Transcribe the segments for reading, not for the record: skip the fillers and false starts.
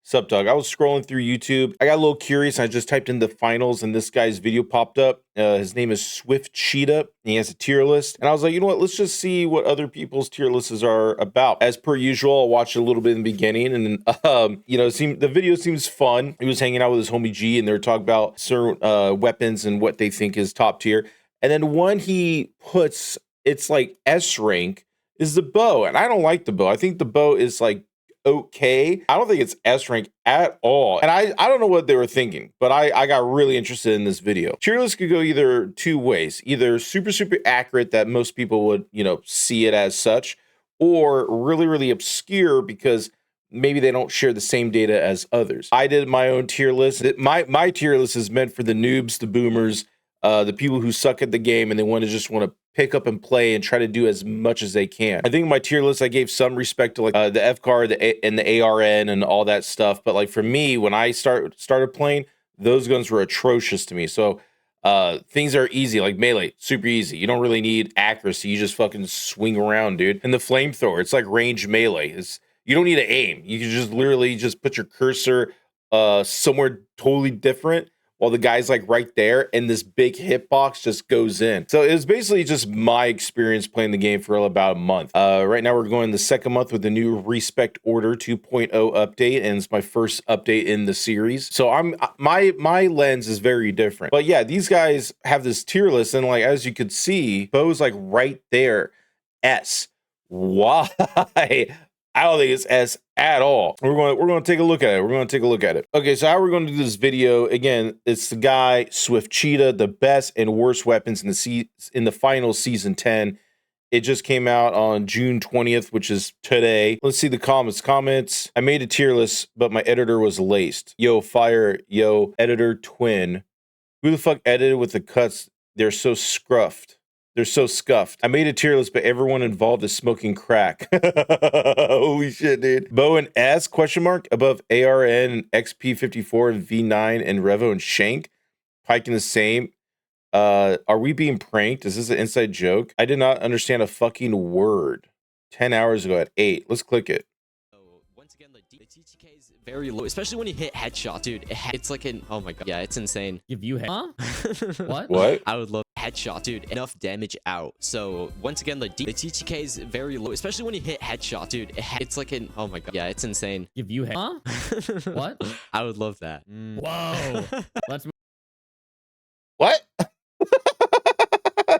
Sup, Doug? I was scrolling through YouTube. I got a little curious. I just typed in the finals, and this guy's video popped up. His name is SwiftCheetah, and he has a tier list. And I was like, you know what? Let's just see what other people's tier lists are about. As per usual, I watched a little bit in the beginning, and the video seems fun. He was hanging out with his homie G, and they were talking about certain weapons and what they think is top tier. And then one he puts, it's like S rank, is the bow, and I don't like the bow. I think the bow is like okay. I don't think it's S rank at all. And I don't know what they were thinking, but I got really interested in this video. Tier list could go either two ways, either super accurate that most people would, see it as such, or really obscure because maybe they don't share the same data as others. I did my own tier list. My tier list is meant for the noobs, the boomers, the people who suck at the game and they want to pick up and play and try to do as much as they can. I think my tier list, I gave some respect to like the FCAR and the ARN and all that stuff. But like for me, when I started playing, those guns were atrocious to me. So things are easy, like melee, super easy. You don't really need accuracy. You just fucking swing around, dude. And the flamethrower, it's like range melee. You don't need to aim. You can just literally just put your cursor somewhere totally different while the guy's like right there, and this big hitbox just goes in. So it was basically just my experience playing the game for about a month. Right now we're going the second month with the new Respect Order 2.0 update, and it's my first update in the series. So my lens is very different. But yeah, these guys have this tier list, and like as you could see, Bo's like right there. S. Why? I don't think it's S at all. We're going to take a look at it. Okay, so how we're going to do this video, again, it's the guy SwiftCheetah, the best and worst weapons in the final season 10. It just came out on June 20th, which is today. Let's see the comments. I made a tier list, but my editor was laced. Yo, fire, yo, editor twin. Who the fuck edited with the cuts? They're so scruffed. They're so scuffed. I made a tier list, but everyone involved is smoking crack. Holy shit, dude. Bow and S, question mark, above ARN and XP54 and V9 and Revo and Shank. Pike in the same. Are we being pranked? Is this an inside joke? I did not understand a fucking word 10 hours ago at 8. Let's click it. Once again, the TTK is very low, especially when you hit headshot, dude. It's like oh my god, yeah, it's insane. Give you huh? What? I would love headshot, dude. Enough damage out. So once again, the TTK is very low, especially when you hit headshot, dude. It's like oh my god, yeah, it's insane. Give you huh? What? I would love that. Whoa. Let's move. What?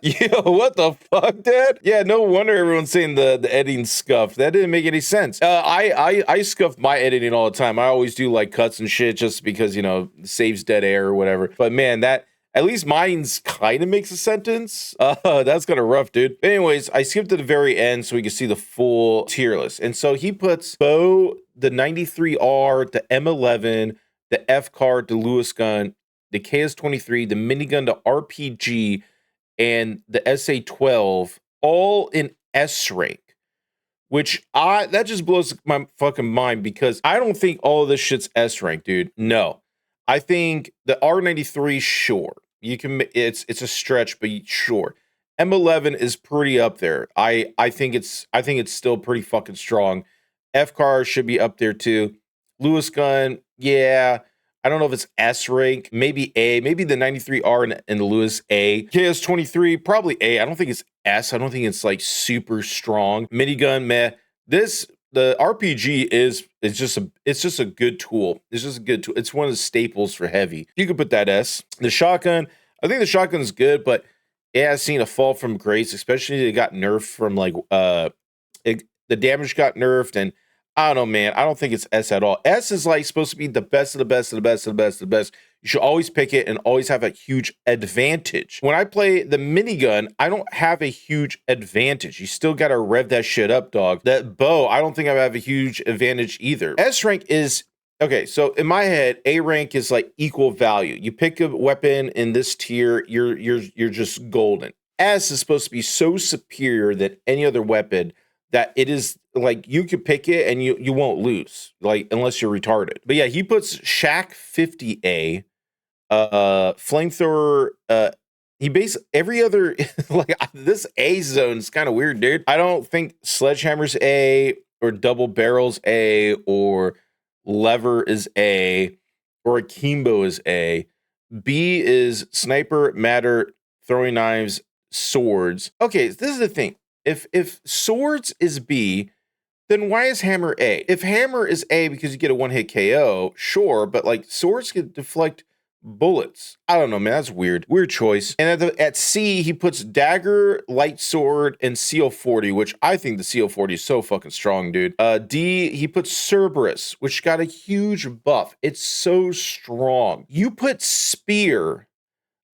Yo, what the fuck, dude? Yeah, no wonder everyone's saying the editing scuffed. That didn't make any sense. I scuff my editing all the time. I always do like cuts and shit just because, saves dead air or whatever. But man, that at least mine's kind of makes a sentence. That's kind of rough, dude. Anyways, I skipped to the very end so we can see the full tier list. And so he puts Bow, the 93R, the M11, the FCAR, the Lewis gun, the KS-23, the minigun, the RPG, and the SA-12 all in S rank, which that just blows my fucking mind because I don't think all of this shit's S rank, dude. No, I think the R93, sure, you can. It's a stretch, but sure. M11 is pretty up there. I think it's still pretty fucking strong. FCAR should be up there too. Lewis gun, yeah. I don't know if it's S rank, maybe A, maybe the 93R and the Lewis A. KS-23, probably A. I don't think it's S. I don't think it's like super strong. Minigun, meh. The RPG is just a good tool. It's just a good tool. It's one of the staples for heavy. You could put that S. The shotgun, I think the shotgun is good, but it has seen a fall from grace, especially it got nerfed from like the damage got nerfed, and I don't know, man. I don't think it's S at all. S is like supposed to be the best of the best of the best of the best of the best. You should always pick it and always have a huge advantage. When I play the minigun, I don't have a huge advantage. You still got to rev that shit up, dog. That bow, I don't think I have a huge advantage either. S rank is, okay, so in my head, A rank is like equal value. You pick a weapon in this tier, you're just golden. S is supposed to be so superior than any other weapon that it is like you could pick it and you won't lose, like unless you're retarded. But yeah, he puts Shack 50A, flamethrower. He based every other like this A zone is kind of weird, dude. I don't think sledgehammer's A or double barrels A or lever is A, or akimbo is A. B is sniper, matter, throwing knives, swords. Okay, this is the thing. If swords is B, then why is hammer A? If hammer is A because you get a one-hit KO, sure, but like swords can deflect bullets. I don't know, man. That's weird. Weird choice. And at C, he puts dagger, light sword, and CO40, which I think the CO40 is so fucking strong, dude. D, he puts Cerberus, which got a huge buff. It's so strong. You put spear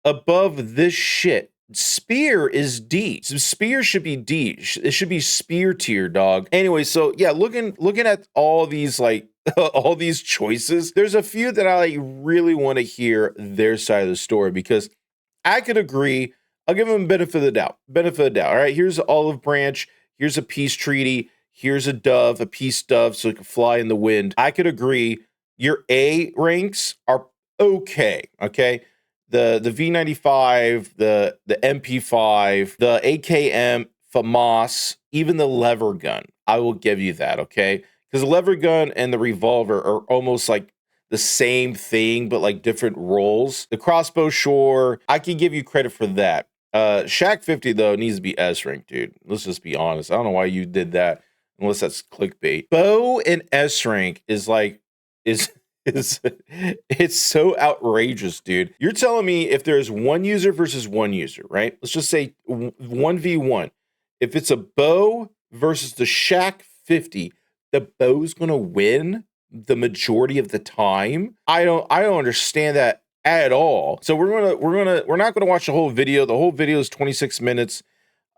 above this shit. Spear is D. So spear should be D. It should be spear tier, dog. Anyway, so yeah, looking at all these like all these choices, there's a few that I like, really want to hear their side of the story because I could agree. I'll give them benefit of the doubt. Benefit of the doubt. All right, here's an olive branch. Here's a peace treaty. Here's a dove, a peace dove, so it can fly in the wind. I could agree. Your A ranks are okay. Okay. The V95, the MP5, the AKM, FAMAS, even the lever gun. I will give you that, okay? Because the lever gun and the revolver are almost like the same thing, but like different roles. The crossbow, sure, I can give you credit for that. Shaq 50, though, needs to be S rank, dude. Let's just be honest. I don't know why you did that, unless that's clickbait. Bow in S rank is like, it's so outrageous, dude. You're telling me if there's one user versus one user, right? Let's just say 1v1. If it's a bow versus the Shaq 50, the bow's gonna win the majority of the time. I don't understand that at all. So we're not gonna watch the whole video. The whole video is 26 minutes.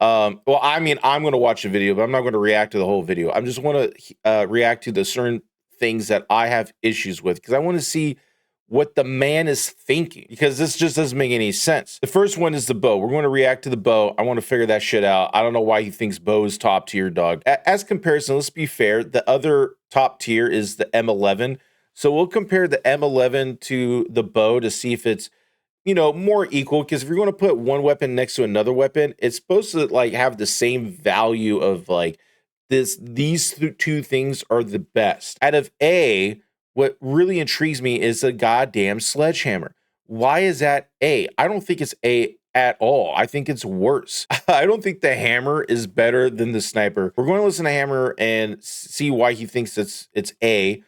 Well, I mean, I'm gonna watch the video, but I'm not gonna react to the whole video. I'm just want to react to the certain things that I have issues with because I want to see what the man is thinking because this just doesn't make any sense. The first one is the bow. We're going to react to the bow. I want to figure that shit out. I don't know why he thinks bow is top tier, dog. As comparison, let's be fair. The other top tier is the M11. So we'll compare the M11 to the bow to see if it's, you know, more equal. Because if you're going to put one weapon next to another weapon, it's supposed to like have the same value of like, these two things are the best. Out of A, what really intrigues me is the goddamn sledgehammer. Why is that A? I don't think it's A at all. I think it's worse. I don't think the hammer is better than the sniper. We're going to listen to Hammer and see why he thinks it's A.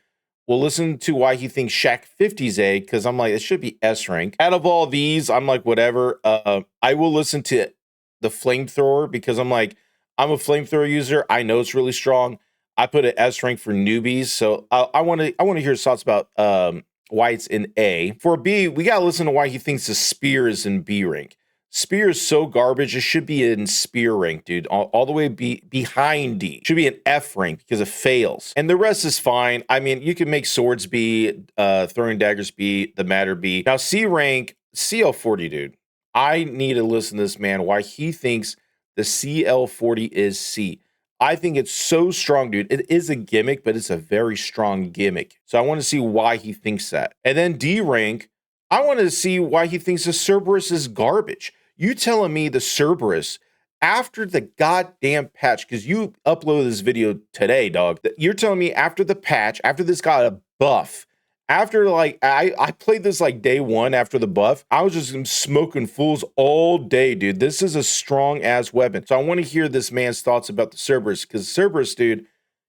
We'll listen to why he thinks Shaq 50's A, because I'm like, it should be S rank. Out of all these, I'm like, whatever. I will listen to the flamethrower because I'm like, I'm a flamethrower user. I know it's really strong. I put an S rank for newbies, so I want to hear his thoughts about why it's in A. For B, we gotta listen to why he thinks the spear is in B rank. Spear is so garbage. It should be in spear rank, dude. All the way behind D. Should be an F rank because it fails, and the rest is fine. I mean, you can make swords B, throwing daggers B, the matter B. Now C rank, CL40, dude. I need to listen to this man. Why he thinks the CL40 is C. I think it's so strong, dude. It is a gimmick, but it's a very strong gimmick. So I want to see why he thinks that. And then D rank, I want to see why he thinks the Cerberus is garbage. You telling me the Cerberus, after the goddamn patch, because you uploaded this video today, dog. You're telling me after the patch, after this got a buff, after like I played this like day one after the buff, I was just smoking fools all day, dude. This is a strong ass weapon. So I want to hear this man's thoughts about the Cerberus, because Cerberus, dude,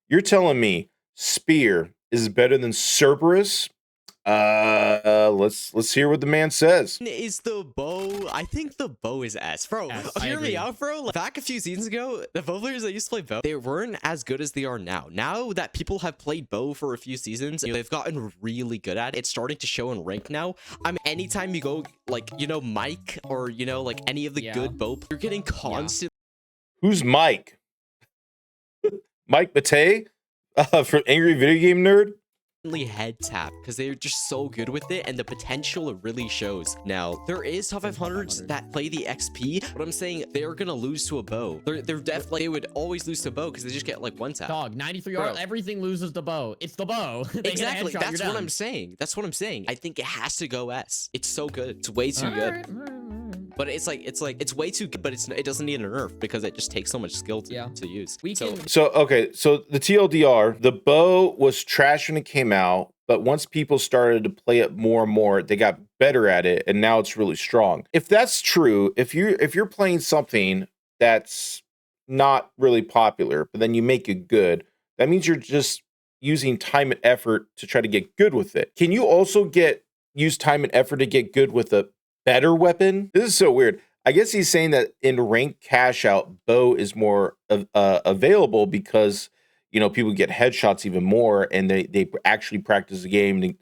you're telling me Spear is better than Cerberus? Let's hear what the man says. Is the bow? I think the bow is S, bro. Yes, Hear me out, bro. Like, back a few seasons ago, the bow players that used to play bow, they weren't as good as they are now. Now that people have played bow for a few seasons, you know, they've gotten really good at it. It's starting to show in rank now. I mean, anytime you go, like, you know, Mike or, you know, like any of the good bow, you're getting constant. Who's Mike? Mike Matei from Angry Video Game Nerd? Head tap because they're just so good with it, and the potential really shows. Now there is top 500s that play the XP, but I'm saying they're gonna lose to a bow. They're definitely, they would always lose to a bow because they just get like one tap. Dog, 93 yard, everything loses the bow. It's the bow. Exactly. That's what I'm saying. That's what I'm saying. I think it has to go S. It's so good. It's way too good. but it's way too good, but it doesn't need a nerf because it just takes so much skill to use. So the TLDR, the bow was trash when it came out, but once people started to play it more and more, they got better at it, and now it's really strong. If that's true, if you're playing something that's not really popular, but then you make it good, that means you're just using time and effort to try to get good with it. Can you also use time and effort to get good with a better weapon? This is so weird. I guess he's saying that in ranked cash out, bow is more available because, people get headshots even more, and they actually practice the game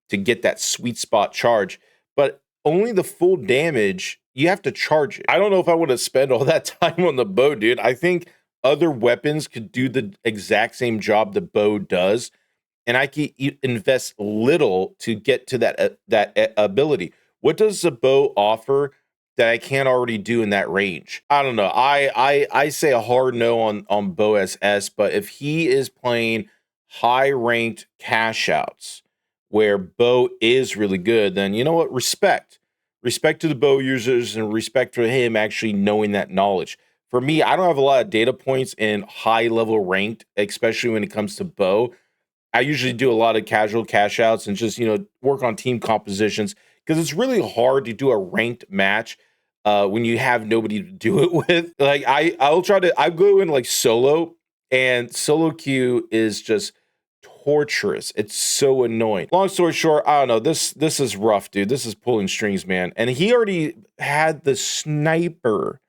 to get that sweet spot charge. But only the full damage, you have to charge it. I don't know if I want to spend all that time on the bow, dude. I think other weapons could do the exact same job the bow does, and I can invest little to get to that ability. What does the bow offer that I can't already do in that range? I don't know. I say a hard no on bow SS, but if he is playing high ranked cash outs where bow is really good, then you know what? Respect to the bow users and respect for him actually knowing that knowledge. For me, I don't have a lot of data points in high level ranked, especially when it comes to bow. I usually do a lot of casual cash outs and just, work on team compositions, because it's really hard to do a ranked match when you have nobody to do it with. Like I go in like solo, and solo queue is just torturous. It's so annoying. Long story short, I don't know. This is rough, dude. This is pulling strings, man. And he already had the sniper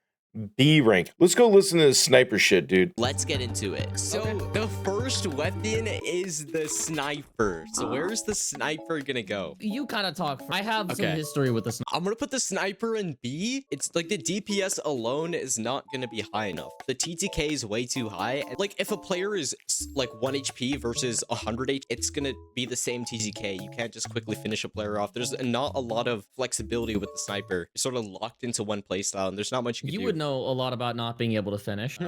B rank. Let's go listen to the sniper shit, dude. Let's get into it. So the first weapon is the sniper. So where's the sniper gonna go? You kind of talk. I have some history with the sniper. I'm gonna put the sniper in B. It's like the DPS alone is not gonna be high enough. The TTK is way too high. Like if a player is like 1 HP versus 100 HP, it's gonna be the same TTK. You can't just quickly finish a player off. There's not a lot of flexibility with the sniper. You're sort of locked into one playstyle, and there's not much you can do. You would know a lot about not being able to finish.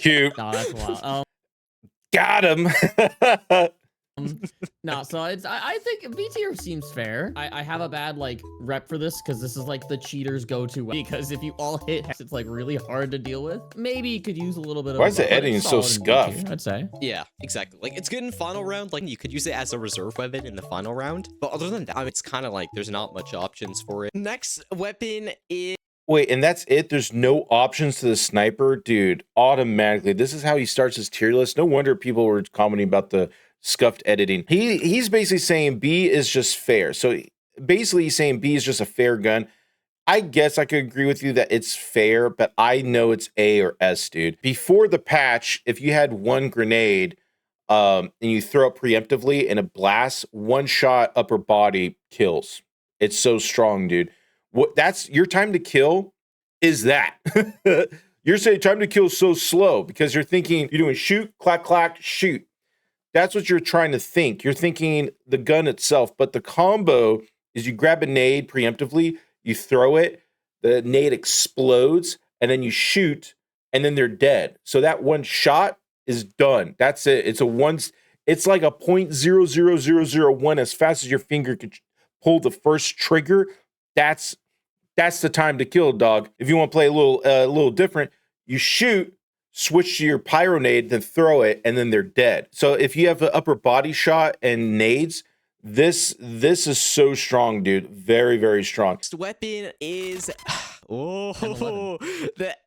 Cute. No, that's wild. Got him. No, so I think B tier seems fair. I have a bad rep for this because this is like the cheaters go-to, because if you all hit hex, it's like really hard to deal with. Maybe you could use a little bit of. Why is the editing so scuffed? I'd say. Yeah, exactly. Like it's good in final round. Like you could use it as a reserve weapon in the final round. But other than that, it's kind of like there's not much options for it. Next weapon is. Wait, and that's it? There's no options to the sniper? Dude, automatically. This is how he starts his tier list. No wonder people were commenting about the scuffed editing. He's basically saying B is just fair. So basically he's saying B is just a fair gun. I guess I could agree with you that it's fair, but I know it's A or S, dude. Before the patch, if you had one grenade and you throw it preemptively and it blasts, one shot upper body kills. It's so strong, dude. That's your time to kill is that. You're saying time to kill is so slow because you're thinking you're doing shoot, clack, clack, shoot. That's what you're trying to think. You're thinking the gun itself, but the combo is you grab a nade preemptively, you throw it, the nade explodes, and then you shoot, and then they're dead. So that one shot is done. That's it. It's like a 0.00001 as fast as your finger could pull the first trigger. That's the time to kill, dog. If you want to play a little different, you shoot, switch to your pyro nade, then throw it, and then they're dead. So if you have an upper body shot and nades, this is so strong, dude. Very, very strong. Next weapon is the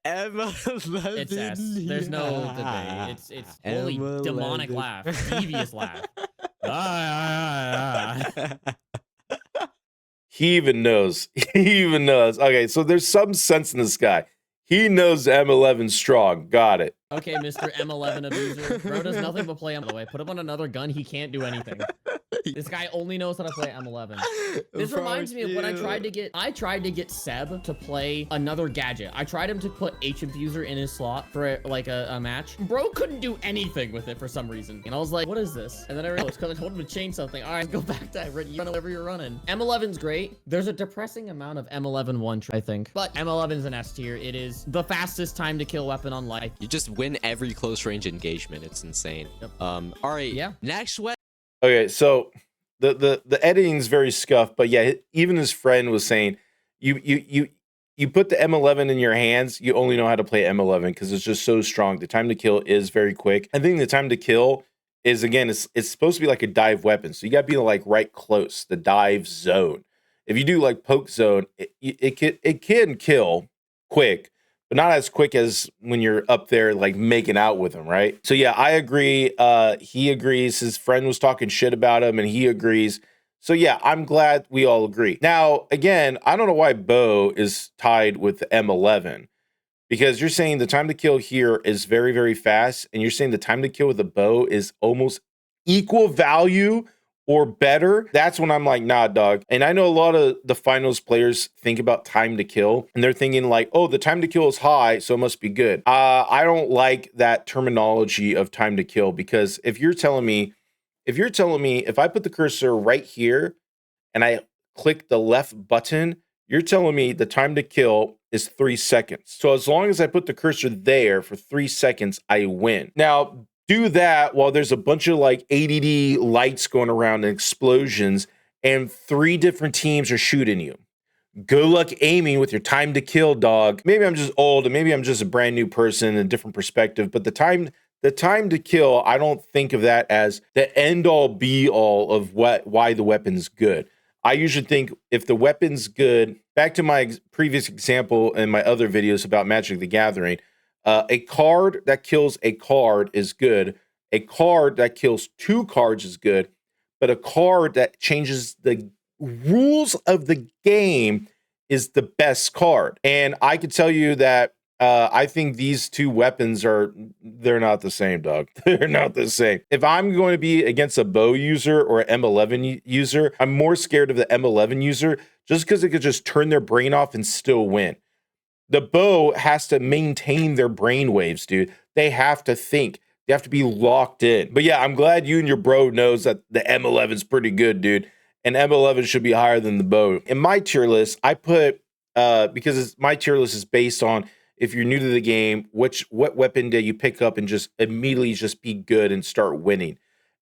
M11. It's S. There's no debate. It's holy M11. Demonic laugh, devious laugh. He even knows. Okay, so there's some sense in this guy. He knows M11's strong. Got it. Okay, Mr. M11 abuser. Bro does nothing but play M. By the way, put him on another gun. He can't do anything. This guy only knows how to play M11. This reminds me of when I tried to get Seb to play another gadget. I tried him to put H infuser in his slot for a match. Bro couldn't do anything with it for some reason. And I was like, what is this? And then I realized because I told him to change something. All right, go back to you run whatever you're running. M11's great. There's a depressing amount of M11 one, I think. But M11's an S tier. It is the fastest time to kill weapon on life. You just win every close range engagement. It's insane. Yep. All right. Yeah. Next weapon. Okay, so the editing's very scuffed, but yeah, even his friend was saying you put the M11 in your hands, you only know how to play M11 because it's just so strong. The time to kill is very quick. I think the time to kill is, again, it's supposed to be like a dive weapon. So you got to be like right close, the dive zone. If you do like poke zone, it can kill quick, but not as quick as when you're up there like making out with him, right? So yeah, I agree. He agrees. His friend was talking shit about him, and he agrees. So yeah, I'm glad we all agree. Now, again, I don't know why Bo is tied with the M11, because you're saying the time to kill here is very, very fast, and you're saying the time to kill with a bow is almost equal value or better. That's when I'm like, nah, dog. And I know a lot of the finals players think about time to kill, and they're thinking like, oh, the time to kill is high, so it must be good. I don't like that terminology of time to kill, because if you're telling me if I put the cursor right here and I click the left button, you're telling me the time to kill is 3 seconds. So as long as I put the cursor there for 3 seconds, I win. Now, do that while there's a bunch of like ADD lights going around and explosions, and 3 different teams are shooting you. Good luck aiming with your time to kill, dog. Maybe I'm just old, and maybe I'm just a brand new person in a different perspective, but the time to kill, I don't think of that as the end all be all of why the weapon's good. I usually think if the weapon's good, back to my previous example in my other videos about Magic the Gathering, a card that kills a card is good. A card that kills 2 cards is good, but a card that changes the rules of the game is the best card. And I can tell you that I think these 2 weapons they're not the same, dog. They're not the same. If I'm going to be against a bow user or an M11 user, I'm more scared of the M11 user just because it could just turn their brain off and still win. The bow has to maintain their brain waves, dude. They have to think. They have to be locked in. But yeah, I'm glad you and your bro knows that the M11's pretty good, dude. And M11 should be higher than the bow. In my tier list, I put, because my tier list is based on, if you're new to the game, what weapon did you pick up and just immediately just be good and start winning?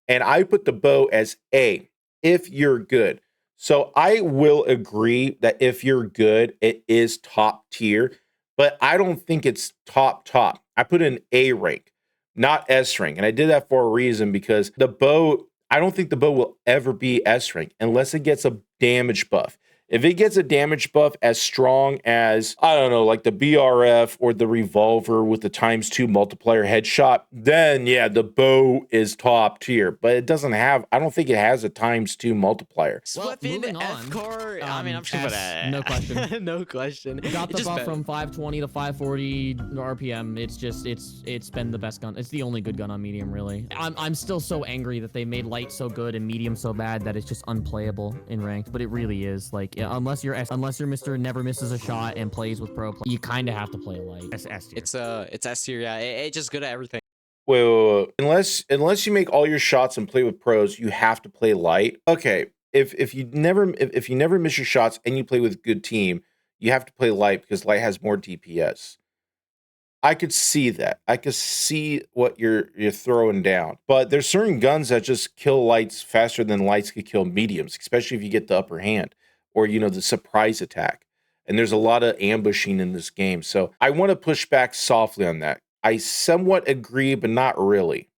And I put the bow as A, if you're good. So I will agree that if you're good, it is top tier, but I don't think it's top. I put an A rank, not S rank. And I did that for a reason, because the bow, I don't think the bow will ever be S rank unless it gets a damage buff. If it gets a damage buff as strong as, I don't know, like the BRF or the revolver with the ×2 multiplier headshot, then yeah, the bow is top tier. But it doesn't have, I don't think it has a ×2 multiplier. Well, moving on. F-car, I mean, I'm just gonna put S, no question. no question. Got the buff from 520 to 540 RPM. It's been the best gun. It's the only good gun on medium, really. I'm still so angry that they made light so good and medium so bad that it's just unplayable in ranked. But it really is. Like, yeah, unless you're Mr. Never Misses a Shot and plays with pro, you kind of have to play a light. S tier. It's S tier, yeah. It's just good at everything. Wait. Unless you make all your shots and play with pros, you have to play light. Okay, if you never miss your shots and you play with a good team, you have to play light because light has more DPS. I could see that. I could see what you're throwing down. But there's certain guns that just kill lights faster than lights could kill mediums, especially if you get the upper hand or, the surprise attack. And there's a lot of ambushing in this game. So I want to push back softly on that. I somewhat agree, but not really.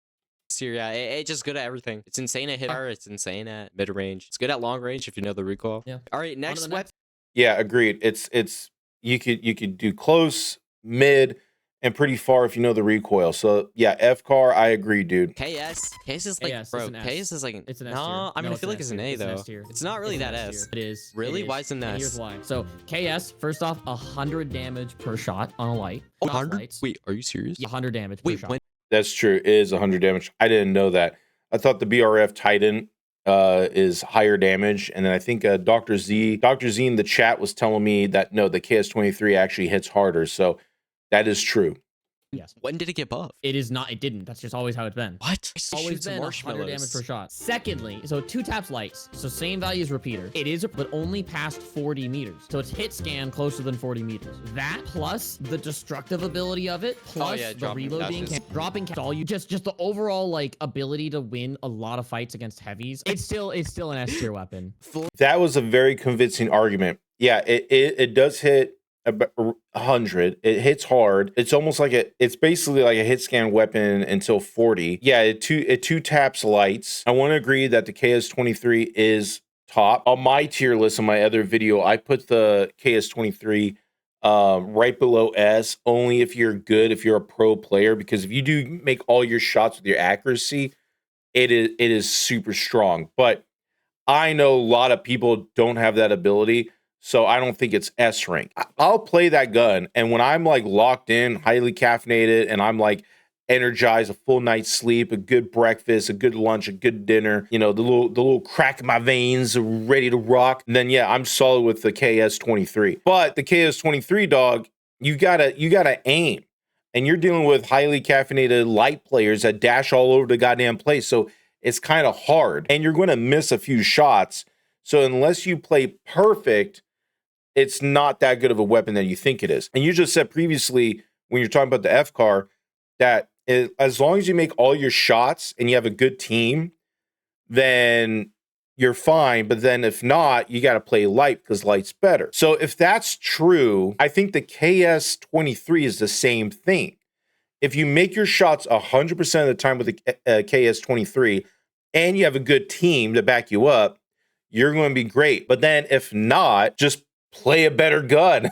Here, yeah, it's just good at everything. It's insane at hit fire. It's insane at mid range. It's good at long range if you know the recoil. Yeah. All right, next weapon. Yeah, agreed. It's you could do close, mid, and pretty far if you know the recoil. So yeah, F-car, I agree, dude. KS is like, KS, bro. it's an S. KS is like, It's an S no, tier. I mean, No, I feel like it's an A It's an though. S tier. It's not really It's that an S. tier. It is. Really? It is. Why is it an And S? here's why. So KS, first off, 100 damage per shot on a light. 100? Wait, are you serious? 100 damage per Wait, shot. when? That's true. It is 100 damage. I didn't know that. I thought the BRF Titan is higher damage, and then I think Dr. Z in the chat was telling me that no, the KS-23 actually hits harder. So that is true. Yes. When did it get buffed? It is not. It didn't. That's just always how it's been. What? Always been 100 damage per shot. Secondly, so 2 taps lights. So same value as repeater. It is, but only past 40 meters. So it's hit scan closer than 40 meters. That plus the destructive ability of it, plus the reload being dropping all you just the overall like ability to win a lot of fights against heavies. It's still an S tier weapon. That was a very convincing argument. Yeah, it does hit 100. It hits hard. It's almost like it's basically like a hit scan weapon until 40. Yeah, it two taps lights. I want to agree that the KS23 is top. On my tier list in my other video, I put the KS23 right below S, only if you're good, if you're a pro player, because if you do make all your shots with your accuracy, it is super strong. But I know a lot of people don't have that ability, so I don't think it's S rank. I'll play that gun, and when I'm like locked in, highly caffeinated, and I'm like energized, a full night's sleep, a good breakfast, a good lunch, a good dinner, you know, the little crack in my veins, ready to rock, then yeah, I'm solid with the KS23. But the KS23, dog, you gotta aim. And you're dealing with highly caffeinated light players that dash all over the goddamn place. So it's kind of hard. And you're going to miss a few shots. So unless you play perfect, it's not that good of a weapon that you think it is. And you just said previously, when you're talking about the F car, that as long as you make all your shots and you have a good team, then you're fine. But then if not, you got to play light because light's better. So if that's true, I think the KS23 is the same thing. If you make your shots 100% of the time with the KS23 and you have a good team to back you up, you're going to be great. But then if not, just play a better gun.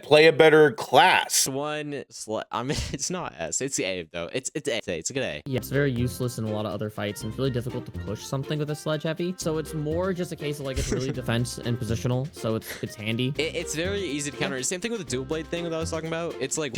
Play a better class. I mean, it's not S. It's A though. It's A. It's a good A. Yeah, it's very useless in a lot of other fights, and it's really difficult to push something with a sledge heavy. So it's more just a case of like it's really defense and positional. So it's handy. It's very easy to counter. Same thing with the dual blade thing that I was talking about. It's like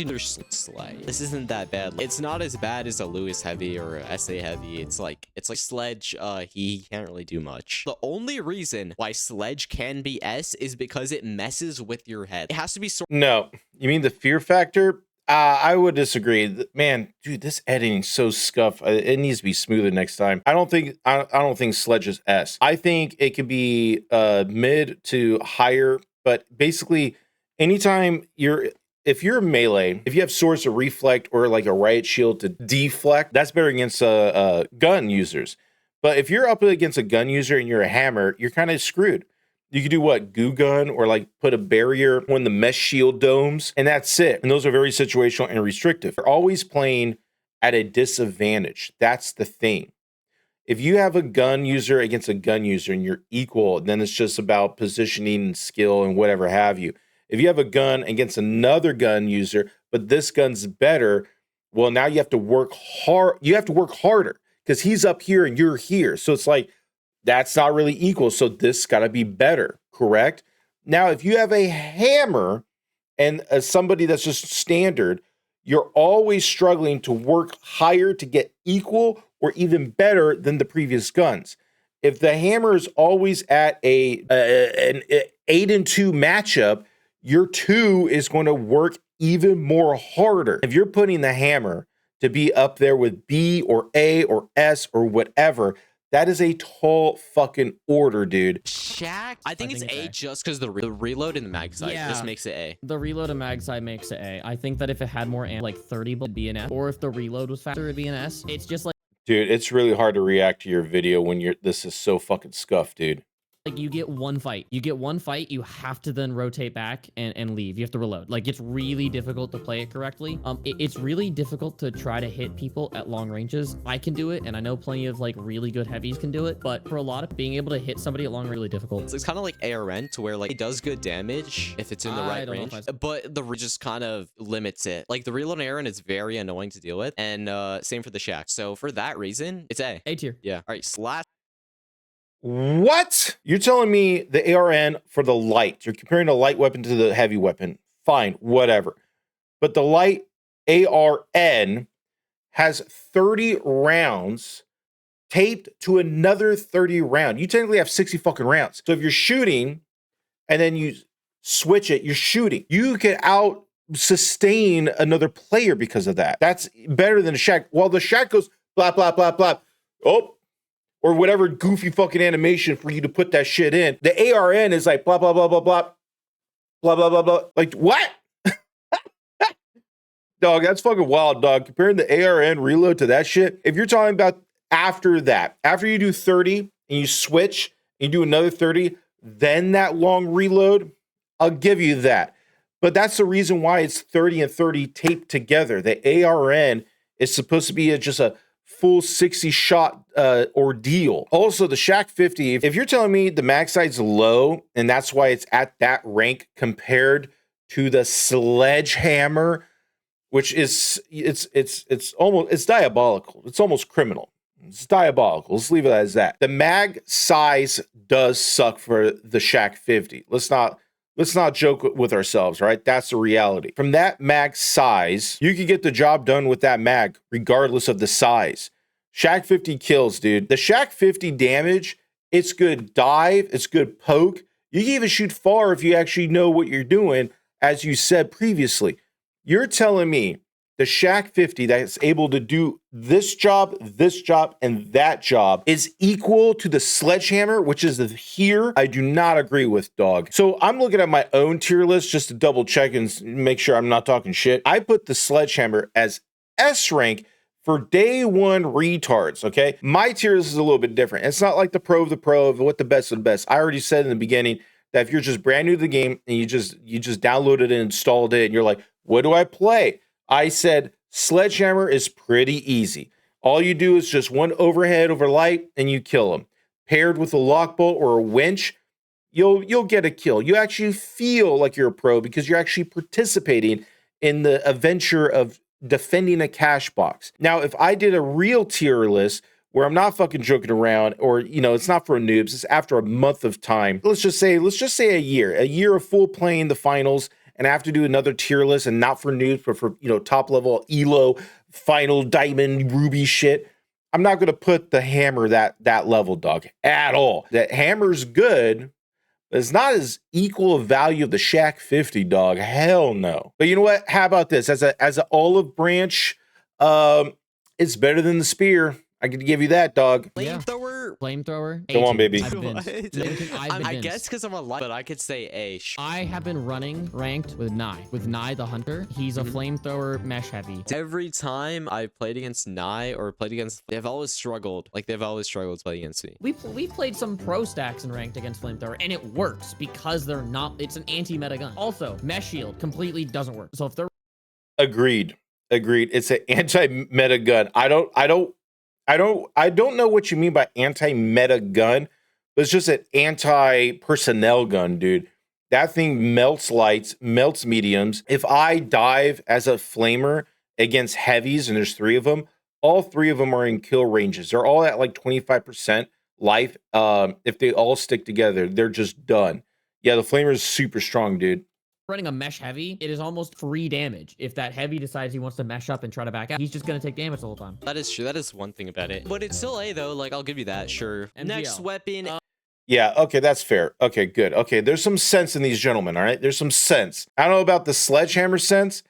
slide. This isn't that bad. It's not as bad as a Lewis heavy or a SA heavy. It's like sledge. He can't really do much. The only reason why sledge can be S is because it messes with your head. It has to be. No, you mean the fear factor? I would disagree. Man, dude, this editing's so scuffed. It needs to be smoother next time. I don't think sledge is S. I think it could be mid to higher, but basically anytime if you're melee, if you have swords to reflect or like a riot shield to deflect, that's better against gun users. But if you're up against a gun user and you're a hammer, you're kind of screwed. You could do what? Goo gun or like put a barrier on the mesh shield domes, and that's it. And those are very situational and restrictive. You're always playing at a disadvantage. That's the thing. If you have a gun user against a gun user and you're equal, then it's just about positioning and skill and whatever have you. If you have a gun against another gun user, but this gun's better, well, now you have to work hard. You have to work harder because he's up here and you're here. So it's like, that's not really equal. So this got to be better, correct? Now, if you have a hammer and somebody that's just standard, you're always struggling to work higher to get equal or even better than the previous guns. If the hammer is always at an 8-2 matchup, your 2 is going to work even more harder. If you're putting the hammer to be up there with B or A or S or whatever, that is a tall fucking order, dude. Shaq, I think it's A just because the reload in the mag side just makes it A. The reload and mag side makes it A. I think that if it had more like 30, it'd be an S. Or if the reload was faster, it'd be an S. It's just like, dude, it's really hard to react to your video when this is so fucking scuffed, dude. Like you get one fight, you have to then rotate back and leave. You have to reload. Like it's really difficult to play it correctly. It's really difficult to try to hit people at long ranges. I can do it, and I know plenty of like really good heavies can do it, but for a lot of being able to hit somebody at long range, really difficult. So it's kind of like ARN to where like it does good damage if it's in the right range, but the just kind of limits it. Like the reload ARN is very annoying to deal with, and same for the Shack. So for that reason, it's A. A tier. Yeah. All right. Slash. What? You're telling me the ARN for the light, you're comparing the light weapon to the heavy weapon. Fine, whatever. But the light ARN has 30 rounds taped to another 30 round. You technically have 60 fucking rounds. So if you're shooting and then you switch it, you're shooting. You can out sustain another player because of that. That's better than a Shack. While the Shack goes blah, blah, blah, blah. Oh, or whatever goofy fucking animation for you to put that shit in. The ARN is like blah, blah, blah, blah, blah, blah, blah, blah, blah. Like, what? Dog, that's fucking wild, dog. Comparing the ARN reload to that shit. If you're talking about after that, after you do 30 and you switch and you do another 30, then that long reload, I'll give you that. But that's the reason why it's 30 and 30 taped together. The ARN is supposed to be just a full 60 shot ordeal. Also, the Shack 50, if you're telling me the mag side's low and that's why it's at that rank compared to the Sledgehammer, which is it's diabolical. It's almost criminal. It's diabolical. Let's leave it as that. The mag size does suck for the Shack 50. Let's not joke with ourselves, right? That's the reality. From that mag size, you can get the job done with that mag, regardless of the size. Shack 50 kills, dude. The Shack 50 damage, it's good dive, it's good poke. You can even shoot far if you actually know what you're doing, as you said previously. You're telling me the Shack 50 that's able to do this job, and that job is equal to the Sledgehammer, which is the here. I do not agree with, dog. So I'm looking at my own tier list just to double check and make sure I'm not talking shit. I put the Sledgehammer as S rank for day one retards, okay? My tier list is a little bit different. It's not like the pro of what the best of the best. I already said in the beginning that if you're just brand new to the game and you just downloaded and installed it and you're like, what do I play? I said Sledgehammer is pretty easy. All you do is just one overhead over light and you kill them. Paired with a lockbolt or a winch, you'll get a kill. You actually feel like you're a pro because you're actually participating in the adventure of defending a cash box. Now, if I did a real tier list where I'm not fucking joking around, or it's not for noobs, it's after a month of time. Let's just say a year of full playing the finals. And I have to do another tier list, and not for noobs, but for top level ELO, final diamond, ruby shit. I'm not gonna put the hammer that level, dog, at all. That hammer's good, but it's not as equal a value of the Shack 50, dog. Hell no. But you know what? How about this? As an olive branch, it's better than the spear. I could give you that, dog. Flamethrower. Come on, baby. I guess because I'm a lot, but I could say A. I have been running ranked with Nye the Hunter. He's a flamethrower mesh heavy. Every time I played against Nye or played against, they've always struggled. They've always struggled to play against me. We played some pro stacks and ranked against flamethrower, and it works because it's an anti-meta gun. Also, mesh shield completely doesn't work. So if they're Agreed. It's an anti-meta gun. I don't know what you mean by anti-meta gun, but it's just an anti-personnel gun, dude. That thing melts lights, melts mediums. If I dive as a flamer against heavies, and there's 3 of them, all 3 of them are in kill ranges. They're all at like 25% life. If they all stick together, they're just done. Yeah, the flamer is super strong, dude. running a mesh heavy, it is almost free damage. If that heavy decides he wants to mesh up and try to back out, he's just gonna take damage the whole time. That is true. That is one thing about it. But it's still A though. I'll give you that. Sure. MGL. Next weapon. Yeah, okay, that's fair. Okay, good. Okay, there's some sense in these gentlemen, all right? There's some sense. I don't know about the sledgehammer sense,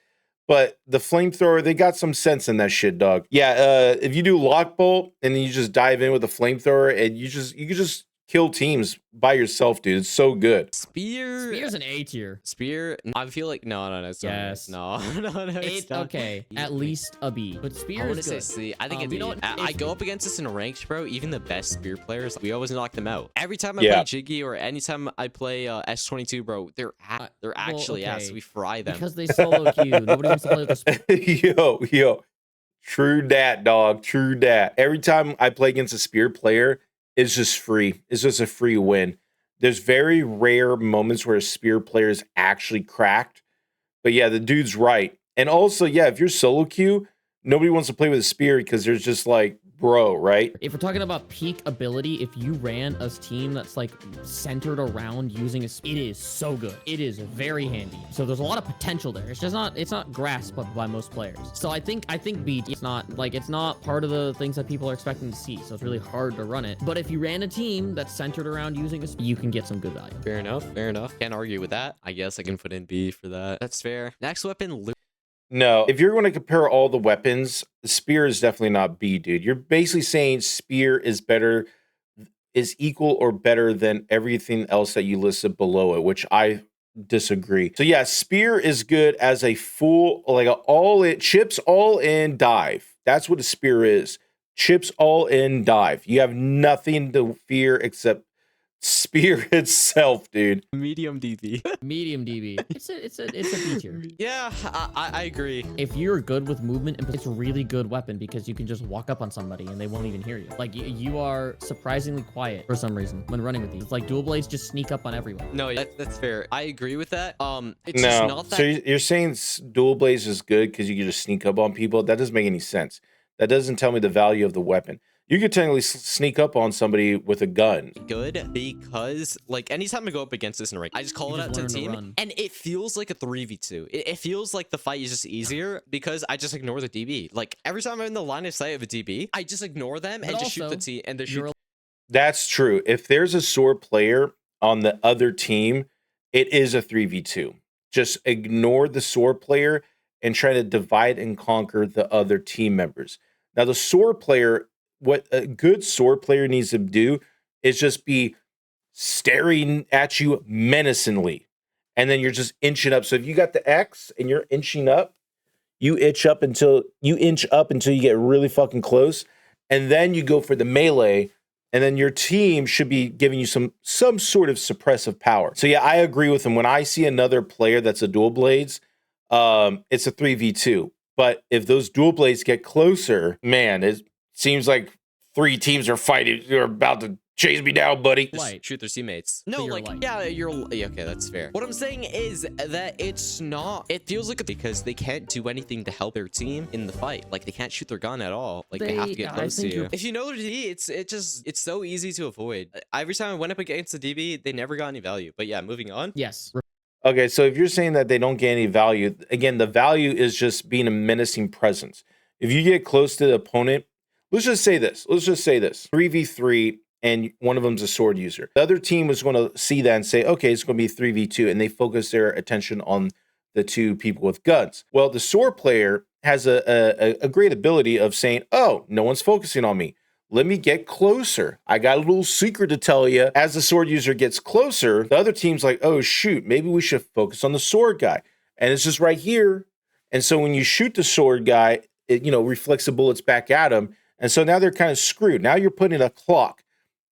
but the flamethrower, they got some sense in that shit, dog. Yeah, if you do lockbolt and then you just dive in with a flamethrower and you can just kill teams by yourself, dude. It's so good. Spear's an A tier. Spear, I feel like no, it's not. Yes. No, it's not. Okay, at least a B. But Spear I is want to say good. C. I think it's you B. know what? I go up against this in ranked, bro. Even the best spear players, we always knock them out. Every time I Yeah. play Jiggy or anytime I play S22, bro, they're actually okay. ass. We fry them. Because they solo queue. Nobody wants to play with a spear. Yo. True dat, dog. True dat. Every time I play against a spear player, it's just free. It's just a free win. There's very rare moments where a spear player is actually cracked. But yeah, the dude's right. And also, yeah, if you're solo queue, nobody wants to play with a spear because there's just like, bro, right? If we're talking about peak ability, if you ran a team that's like centered around using it is so good. It is very handy. So there's a lot of potential there. It's not grasped by most players. So I think B, it's not part of the things that people are expecting to see. So it's really hard to run it. But if you ran a team that's centered around using it, you can get some good value. Fair enough. Can't argue with that. I guess I can put in B for that. That's fair. Next weapon, No, if you're going to compare all the weapons, the spear is definitely not B, dude. You're basically saying spear is equal or better than everything else that you listed below it, which I disagree. So yeah, spear is good as a full, like chips all in dive. That's what a spear is. Chips all in dive. You have nothing to fear except Spear itself, dude. Medium DB. Medium DB. It's a B tier. Yeah, I agree. If you're good with movement, it's a really good weapon because you can just walk up on somebody and they won't even hear you. Like you are surprisingly quiet for some reason when running with these. It's like dual blades just sneak up on everyone. No, that's fair. I agree with that. It's just not that. So you're saying dual blades is good because you can just sneak up on people? That doesn't make any sense. That doesn't tell me the value of the weapon. You could technically sneak up on somebody with a gun. Good because like anytime I go up against this in a rank, I just call it out to the team and it feels like a 3v2. It feels like the fight is just easier because I just ignore the DB. Like every time I'm in the line of sight of a DB, I just ignore them and just shoot the team and they shoot. That's true. If there's a sword player on the other team, it is a 3v2. Just ignore the sword player and try to divide and conquer the other team members. Now the sword player, what a good sword player needs to do is just be staring at you menacingly. And then you're just inching up. So if you got the X and you're inching up, you inch up until you get really fucking close. And then you go for the melee. And then your team should be giving you some sort of suppressive power. So yeah, I agree with him. When I see another player that's a dual blades, it's a 3v2. But if those dual blades get closer, man, it seems like 3 teams are fighting. You're about to chase me down, buddy. Just shoot their teammates. No, like, yeah, okay, that's fair. What I'm saying is that it's not, it feels like because they can't do anything to help their team in the fight. Like they can't shoot their gun at all. Like they have to get close to you. If you know their DD, it's so easy to avoid. Every time I went up against the DB, they never got any value. But yeah, moving on. Yes. Okay, so if you're saying that they don't get any value, again, the value is just being a menacing presence. If you get close to the opponent, let's just say this. 3v3, and one of them's a sword user. The other team is going to see that and say, okay, it's going to be 3v2, and they focus their attention on the 2 people with guns. Well, the sword player has a great ability of saying, oh, no one's focusing on me. Let me get closer. I got a little secret to tell you. As the sword user gets closer, the other team's like, oh, shoot, maybe we should focus on the sword guy. And it's just right here. And so when you shoot the sword guy, it, reflects the bullets back at him. And so now they're kind of screwed. Now you're putting a clock.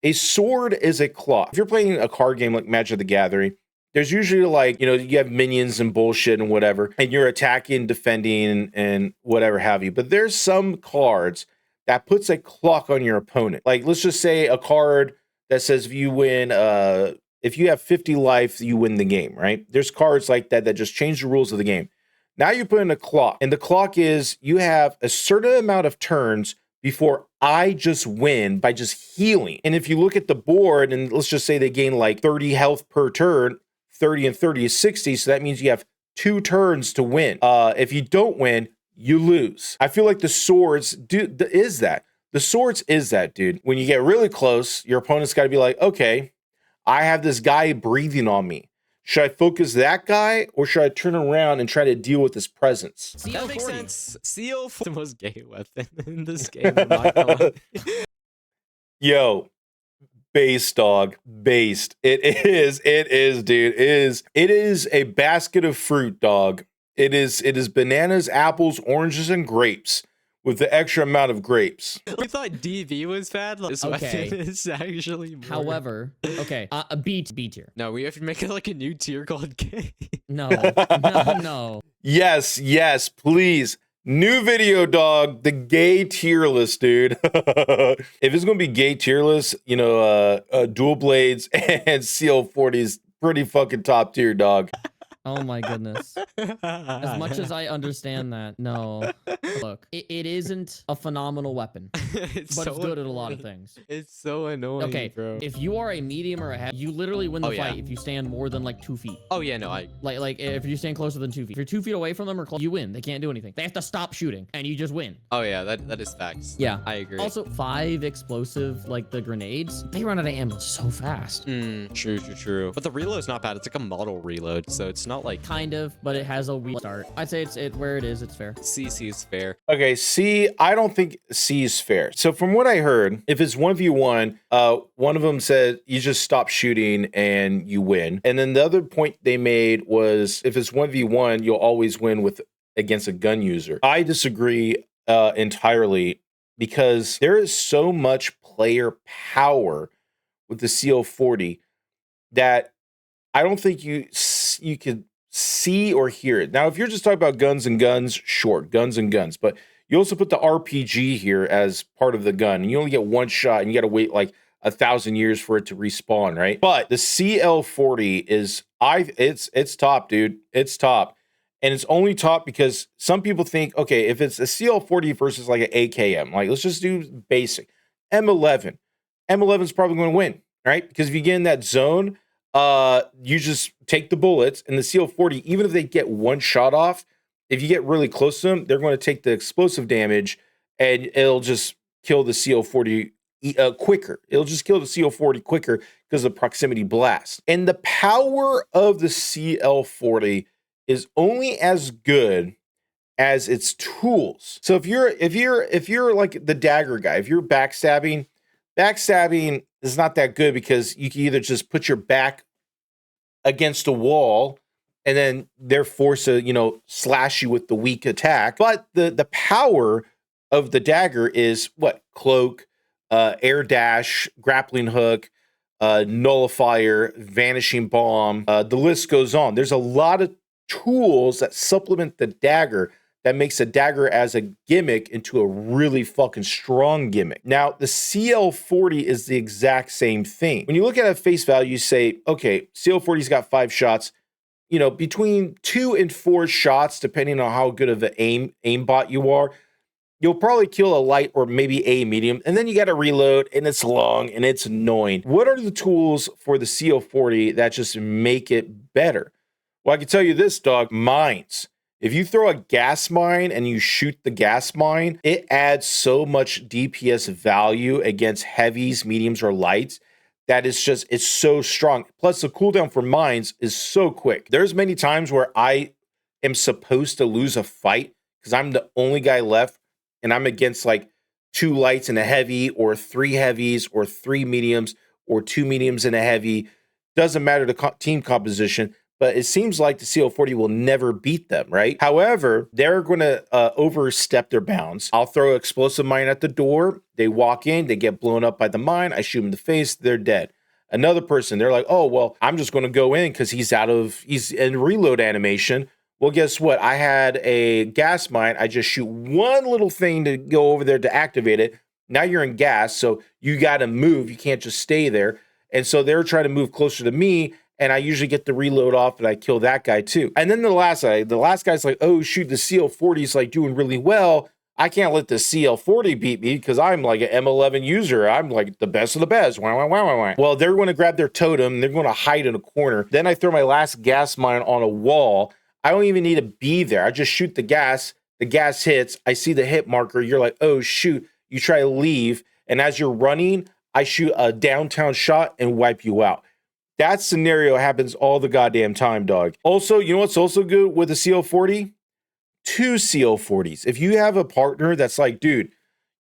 A sword is a clock. If you're playing a card game like Magic the Gathering, there's usually like, you have minions and bullshit and whatever, and you're attacking, defending, and whatever have you. But there's some cards that puts a clock on your opponent. Like, let's just say a card that says if you win, if you have 50 life, you win the game, right? There's cards like that that just change the rules of the game. Now you put in a clock, and the clock is you have a certain amount of turns before I just win by just healing. And if you look at the board, and let's just say they gain like 30 health per turn, 30 and 30 is 60, so that means you have 2 turns to win. If you don't win, you lose. I feel like the swords is that. The swords is that, dude. When you get really close, your opponent's got to be like, okay, I have this guy breathing on me. Should I focus that guy, or should I turn around and try to deal with his presence? That makes sense. CO4 the most gay weapon in this game. I'm not gonna lie. Yo, based, dog. Based. It is, dude. It is a basket of fruit, dog. It is bananas, apples, oranges, and grapes with the extra amount of grapes. We thought DV was bad. This weapon is actually more. However, okay, a B tier. No, we have to make it like a new tier called gay. No. Yes, please. New video, dog. The gay tier list, dude. If it's gonna be gay tier list, dual blades and CL40 is pretty fucking top tier, dog. Oh my goodness. As much as I understand that, no. Look, it isn't a phenomenal weapon, but it's good at a lot of things. It's so annoying, okay, bro. If you are a medium or a heavy, you literally win the fight if you stand more than like 2 feet. Oh yeah, no, like if you stand closer than 2 feet. If you're 2 feet away from them or close, you win. They can't do anything. They have to stop shooting, and you just win. Oh yeah, that is facts. Yeah, I agree. Also, 5 explosive, like the grenades, they run out of ammo so fast. True. But the reload's not bad. It's like a model reload, so it's not like kind of, but it has a weak start. I'd say it's where it is. It's fair. C is fair. Okay, C. I don't think C is fair. So from what I heard, if it's 1v1, one of them said you just stop shooting and you win. And then the other point they made was if it's 1v1, you'll always win against a gun user. I disagree entirely because there is so much player power with the CL40 that I don't think you could see or hear it. Now, if you're just talking about guns and guns, sure, guns and guns. But you also put the RPG here as part of the gun, and you only get one shot, and you got to wait like 1,000 years for it to respawn, right? But the CL40 is it's top, dude. It's top. And it's only top because some people think, okay, if it's a CL40 versus like an AKM, like let's just do basic. M11. M11 is probably going to win, right? Because if you get in that zone, you just take the bullets, and the CL40, even if they get one shot off, if you get really close to them, they're going to take the explosive damage, and it'll just kill the CL40 quicker. It'll just kill the CL40 quicker because of proximity blast. And the power of the CL40 is only as good as its tools. So if you're like the dagger guy, if you're backstabbing is not that good because you can either just put your back against a wall and then they're forced to, slash you with the weak attack. But the power of the dagger is what? Cloak, air dash, grappling hook, nullifier, vanishing bomb. The list goes on. There's a lot of tools that supplement the dagger that makes a dagger as a gimmick into a really fucking strong gimmick. Now, the CL40 is the exact same thing. When you look at it at face value, you say, okay, CL40's got 5 shots. Between 2 and 4 shots, depending on how good of an aimbot you are, you'll probably kill a light or maybe a medium, and then you got to reload, and it's long, and it's annoying. What are the tools for the CL40 that just make it better? Well, I can tell you this, dog, mines. If you throw a gas mine and you shoot the gas mine, it adds so much DPS value against heavies, mediums, or lights that it's so strong. Plus, the cooldown for mines is so quick. There's many times where I am supposed to lose a fight because I'm the only guy left and I'm against like 2 lights and a heavy, or 3 heavies, or 3 mediums, or 2 mediums and a heavy. Doesn't matter the team composition. But it seems like the CL40 will never beat them, right? However, they're going to overstep their bounds. I'll throw an explosive mine at the door. They walk in, they get blown up by the mine. I shoot them in the face, they're dead. Another person, they're like, oh, well, I'm just going to go in because he's in reload animation. Well, guess what? I had a gas mine. I just shoot one little thing to go over there to activate it. Now you're in gas, so you got to move. You can't just stay there. And so they're trying to move closer to me. And I usually get the reload off and I kill that guy too. And then the last guy's like, oh, shoot, the CL40 is like doing really well. I can't let the CL40 beat me because I'm like an M11 user. I'm like the best of the best. Well, they're going to grab their totem. They're going to hide in a corner. Then I throw my last gas mine on a wall. I don't even need to be there. I just shoot the gas. The gas hits. I see the hit marker. You're like, oh, shoot. You try to leave. And as you're running, I shoot a downtown shot and wipe you out. That scenario happens all the goddamn time, dog. Also, you know what's also good with a CL40? 2 CL40s. If you have a partner that's like, dude,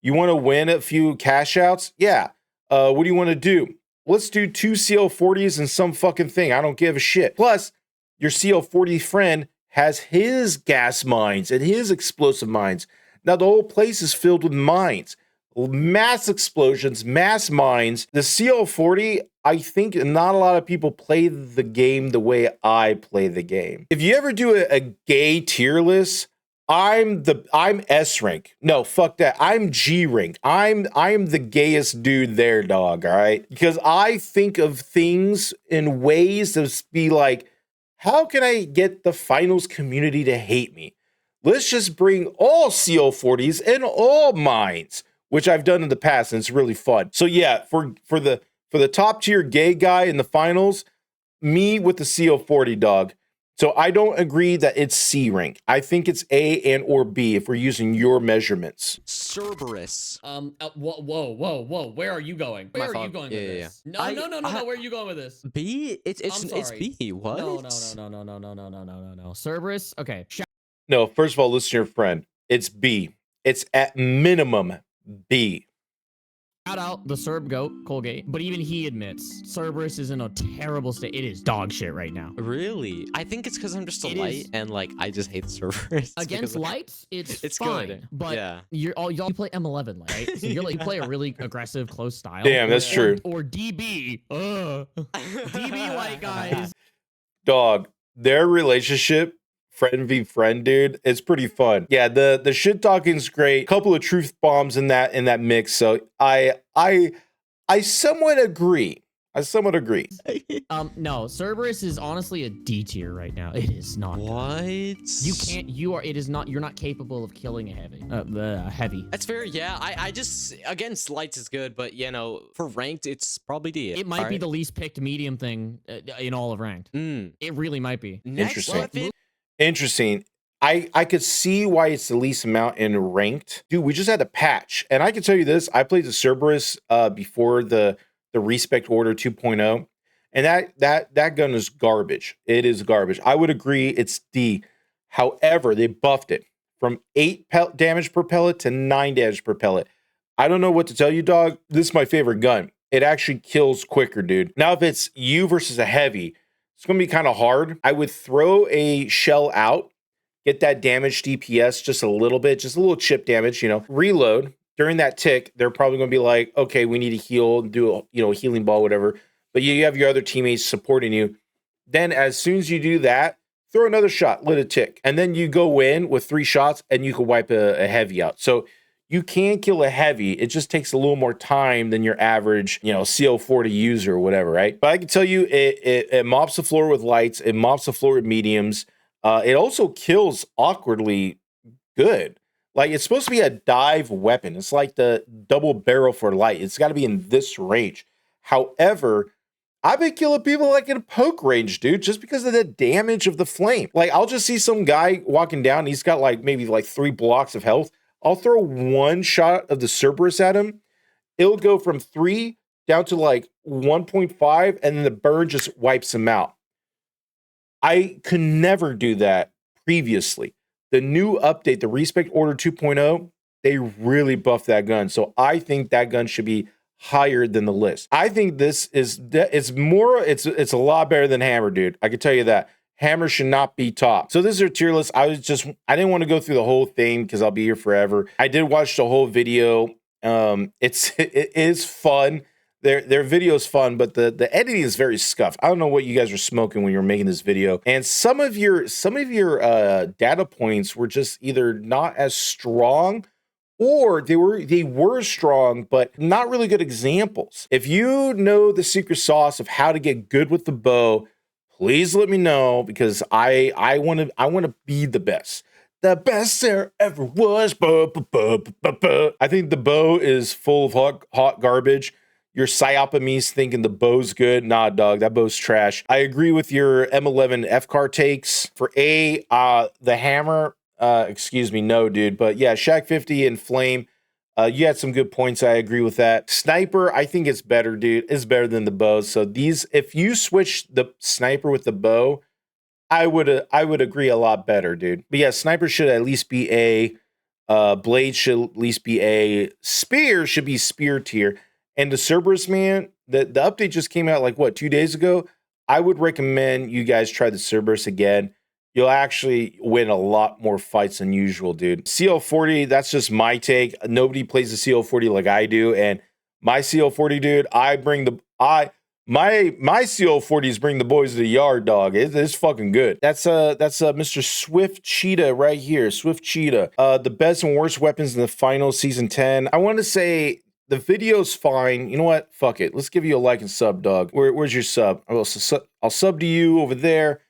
you want to win a few cash outs? Yeah. What do you want to do? Let's do 2 CL40s and some fucking thing. I don't give a shit. Plus, your CL40 friend has his gas mines and his explosive mines. Now, the whole place is filled with mines. Mass explosions, mass mines. The CL40, I think not a lot of people play the game the way I play the game. If you ever do a gay tier list, I'm S rank. No, fuck that. I'm G rank. I'm the gayest dude there, dog, all right? Because I think of things in ways that be like, how can I get the finals community to hate me? Let's just bring all CL40s and all mines, which I've done in the past, and it's really fun. So yeah, for the top tier gay guy in the finals, me with the CL40, dog. So I don't agree that it's C rank. I think it's A and or B if we're using your measurements. Cerberus. Whoa. Where are you going? Where are you going with this? No. Where are you going with this? B? It's sorry. B. What? No. Cerberus. Okay. No, first of all, listen to your friend. It's B. It's at minimum B. Shout out the Serb goat, Colgate, but even he admits Cerberus is in a terrible state. It is dog shit right now. Really? I think it's because I'm just a It light is. and like I just hate the servers. Against lights, it's fine, good. but Yeah. y'all play M11, right? So you play a really aggressive close style. Damn, that's true. Or DB, DB light guys. Dog, their relationship, friend v friend, dude, it's pretty fun. Yeah, the shit talking's great. Couple of truth bombs in that mix. So I somewhat agree. No, Cerberus is honestly a D tier right now. It is not. What? It is not. You're not capable of killing a heavy. That's fair. Yeah. I just against lights is good, but you know, for ranked, it's probably D. It might be the least picked medium thing in all of ranked. It really might be. Next weapon. Interesting. I could see why it's the least amount in ranked. Dude, we just had a patch. And I can tell you this, I played the Cerberus before the Respect Order 2.0. And that gun is garbage. It is garbage. I would agree it's D. However, they buffed it from 8 damage per pellet to 9 damage per pellet. I don't know what to tell you, dog. This is my favorite gun. It actually kills quicker, dude. Now, if it's you versus a heavy, it's going to be kind of hard. I would throw a shell out, get that damage DPS just a little bit, just a little chip damage, you know, reload. During that tick, they're probably going to be like, okay, we need to heal, do a healing ball, whatever. But you have your other teammates supporting you. Then as soon as you do that, throw another shot, let it tick. And then you go in with 3 shots and you can wipe a heavy out. So you can kill a heavy. It just takes a little more time than your average, CO40 user or whatever, right? But I can tell you, it mops the floor with lights. It mops the floor with mediums. It also kills awkwardly good. Like, it's supposed to be a dive weapon. It's like the double barrel for light. It's got to be in this range. However, I've been killing people like in a poke range, dude, just because of the damage of the flame. Like, I'll just see some guy walking down. He's got maybe 3 blocks of health. I'll throw 1 shot of the Cerberus at him. It'll go from 3 down to 1.5, and then the burn just wipes him out. I could never do that previously. The new update, the Respect Order 2.0, they really buffed that gun. So I think that gun should be higher than the list. I think it's a lot better than Hammer, dude. I can tell you that. Hammer should not be top. So this is our tier list. I didn't want to go through the whole thing because I'll be here forever. I did watch the whole video. It is fun. Their video is fun, but the editing is very scuffed. I don't know what you guys were smoking when you were making this video. And some of your data points were just either not as strong, or they were strong, but not really good examples. If you know the secret sauce of how to get good with the bow, please let me know, because I want to be the best. The best there ever was. I think the bow is full of hot garbage. Your psyopamies thinking the bow's good. Nah, dog, that bow's trash. I agree with your M11 FCAR takes. For the hammer, no, dude. But yeah, Shaq 50 and Flame, you had some good points. I agree with that. Sniper, I think it's better, dude. It's better than the bow. So if you switch the sniper with the bow, I would agree a lot better, dude. But yeah, sniper should at least be A. Blade should at least be A. Spear should be spear tier. And the Cerberus, man, the update just came out 2 days ago. I would recommend you guys try the Cerberus again. You'll actually win a lot more fights than usual, dude. CL40, that's just my take. Nobody plays the CL40 like I do. And my CL40, dude, my CL40s bring the boys to the yard, dog. It's fucking good. That's Mr. SwiftCheetah right here. SwiftCheetah. The best and worst weapons in the final season 10. I want to say the video's fine. You know what? Fuck it. Let's give you a like and sub, dog. Where's your sub? I'll sub to you over there,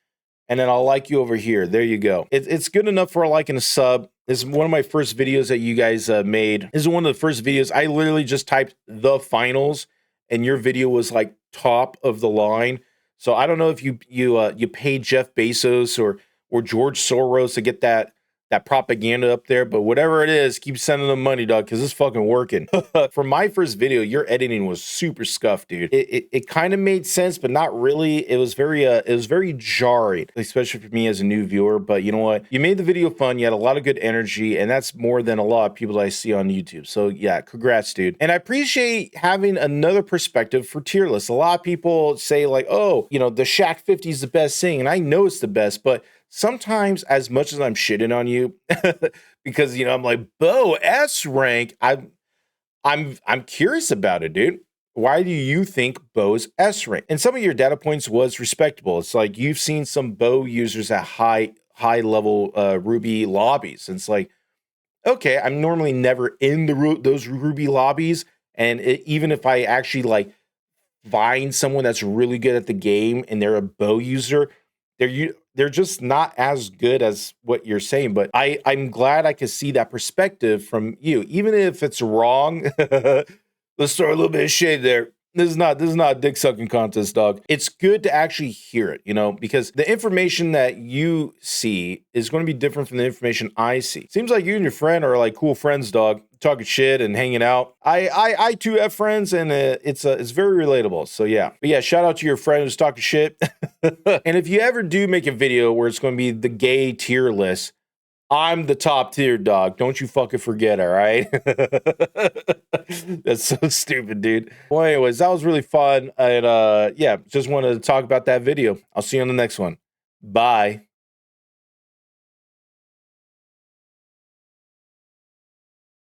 and then I'll like you over here. There you go. It's good enough for a like and a sub. This is one of my first videos that you guys made. This is one of the first videos. I literally just typed the finals, and your video was top of the line. So I don't know if you paid Jeff Bezos or George Soros to get that that propaganda up there, but whatever it is, keep sending them money, dog, because it's fucking working. For my first video, your editing was super scuffed, dude. It kind of made sense, but not really. It was very jarring, especially for me as a new viewer. But you know what? You made the video fun. You had a lot of good energy, and that's more than a lot of people that I see on YouTube. So yeah, congrats, dude. And I appreciate having another perspective for tier lists. A lot of people say like, oh, you know, the Shaq 50 is the best thing, and I know it's the best, but sometimes, as much as I'm shitting on you, because you know I'm like, Bo, S rank, I'm curious about it, dude. Why do you think Bo's S rank? And some of your data points was respectable. It's like you've seen some Bo users at high level Ruby lobbies, and it's like, okay, I'm normally never in those Ruby lobbies, and even if I actually like find someone that's really good at the game and they're a Bo user, they're just not as good as what you're saying. But I'm glad I could see that perspective from you, even if it's wrong. Let's throw a little bit of shade there. This is not a dick sucking contest, dog. It's good to actually hear it, you know, because the information that you see is going to be different from the information I see. Seems like you and your friend are like cool friends, dog, talking shit and hanging out. I too have friends, and it's very relatable. So yeah, but yeah, shout out to your friend who's talking shit. And if you ever do make a video where it's going to be the gay tier list, I'm the top tier, dog. Don't you fucking forget, all right? That's so stupid, dude. Well, anyways, that was really fun. And yeah, just wanted to talk about that video. I'll see you on the next one. Bye.